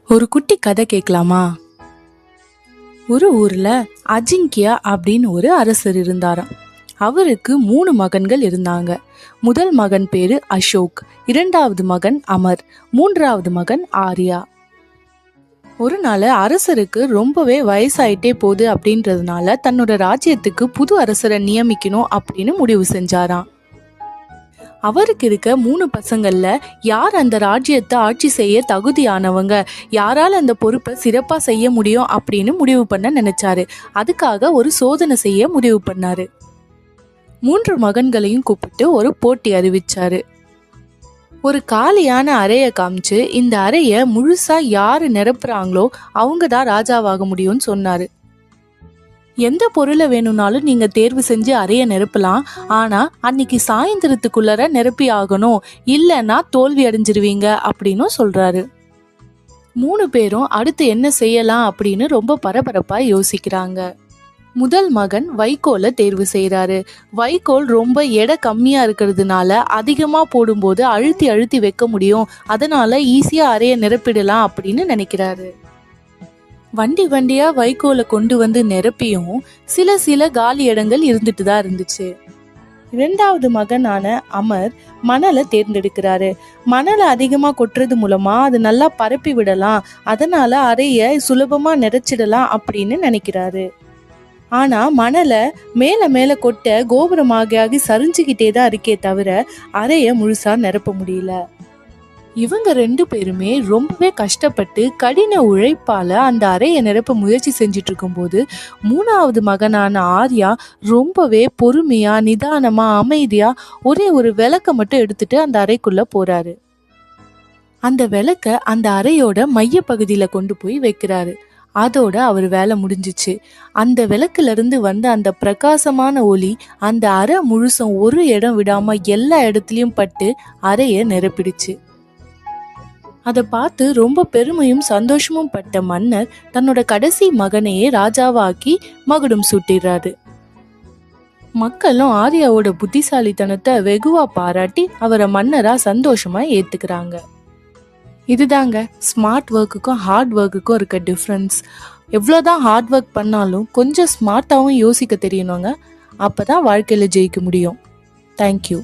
ஒரு குட்டி கதை கேட்கலாமா? ஒரு ஊர்ல அஜிங்கியா அப்படின்னு ஒரு அரசர் இருந்தாராம். அவருக்கு 3 மகன்கள் இருந்தாங்க. முதல் மகன் பேரு அசோக், இரண்டாவது மகன் அமர், மூன்றாவது மகன் ஆர்யா. ஒரு நாள் அரசருக்கு ரொம்பவே வயசாயிட்டே போகுது அப்படின்றதுனால தன்னோட ராஜ்யத்துக்கு புது அரசரை நியமிக்கணும் அப்படின்னு முடிவு செஞ்சாராம். அவருக்கு இருக்க 3 பசங்கள்ல யார் அந்த ராஜ்யத்தை ஆட்சி செய்ய தகுதியானவங்க, யாரால அந்த பொறுப்பை சிறப்பா செய்ய முடியும் அப்படின்னு முடிவு பண்ண நினைச்சாரு. அதுக்காக ஒரு சோதனை செய்ய முடிவு பண்ணாரு. 3 மகன்களையும் கூப்பிட்டு ஒரு போட்டி அறிவிச்சாரு. ஒரு காலியான அறைய காமிச்சு இந்த அறைய முழுசா யாரு நிரப்புறாங்களோ அவங்க தான் ராஜாவாக முடியும்னு சொன்னாரு. எந்த பொருளை வேணும்னாலும் நீங்க தேர்வு செஞ்சு அறைய நிரப்பலாம், ஆனா அன்னைக்கு சாயந்தரத்துக்குள்ளர நிரப்பி ஆகணும், இல்லைன்னா தோல்வி அடைஞ்சிருவீங்க அப்படின்னு சொல்றாரு. 3 பேரும் அடுத்து என்ன செய்யலாம் அப்படின்னு ரொம்ப பரபரப்பா யோசிக்கிறாங்க. முதல் மகன் வைக்கோலை தேர்வு செய்யறாரு. வைக்கோல் ரொம்ப எடை கம்மியா இருக்கிறதுனால அதிகமா போடும்போது அழுத்தி அழுத்தி வைக்க முடியும், அதனால ஈஸியா அறைய நிரப்பிடலாம் அப்படின்னு நினைக்கிறாரு. வண்டி வண்டியா வைக்கோலை கொண்டு வந்து நிரப்பியும் சில காலி இடங்கள் இருந்துட்டு தான் இருந்துச்சு. 2வது மகனான அமர் மணலை தேர்ந்தெடுக்கிறாரு. மணலை அதிகமா கொட்டுறது மூலமா அது நல்லா பரப்பி விடலாம், அதனால அறைய சுலபமா நிறைச்சிடலாம் அப்படின்னு நினைக்கிறாரு. ஆனா மணலை மேல மேல கொட்ட கோபுரமாக சரிஞ்சுக்கிட்டே தான் இருக்கே தவிர அறைய முழுசா நிரப்ப முடியல. இவங்க 2 பேருமே ரொம்பவே கஷ்டப்பட்டு கடின உழைப்பால அந்த அறையை நிரப்ப முயற்சி செஞ்சுட்டு இருக்கும்போது 3வது மகனான ஆர்யா ரொம்பவே பொறுமையா நிதானமா அமைதியா ஒரே ஒரு விளக்க மட்டும் எடுத்துட்டு அந்த அறைக்குள்ள போறாரு. அந்த விளக்க அந்த அறையோட மைய பகுதியில கொண்டு போய் வைக்கிறாரு. அதோட அவர் வேலை முடிஞ்சிச்சு. அந்த விளக்குல இருந்து வந்த அந்த பிரகாசமான ஒளி அந்த அறை முழுசும் ஒரு இடம் விடாம எல்லா இடத்துலயும் பட்டு அறைய நிரப்பிடுச்சு. அதை பார்த்து ரொம்ப பெருமையும் சந்தோஷமும் பட்ட மன்னர் தன்னோட கடைசி மகனையே ராஜாவாக்கி மகுடம் சூட்டிடுறாரு. மக்களும் ஆர்யாவோட புத்திசாலித்தனத்தை வெகுவா பாராட்டி அவரை மன்னரா சந்தோஷமா ஏத்துக்கிறாங்க. இதுதாங்க ஸ்மார்ட் ஒர்க்குக்கும் ஹார்ட் ஒர்க்குக்கும் இருக்க டிஃப்ரென்ஸ். எவ்வளோதான் ஹார்ட் ஒர்க் பண்ணாலும் கொஞ்சம் ஸ்மார்ட்டாகவும் யோசிக்க தெரியணுங்க. அப்பதான் வாழ்க்கையில ஜெயிக்க முடியும். தேங்க்யூ.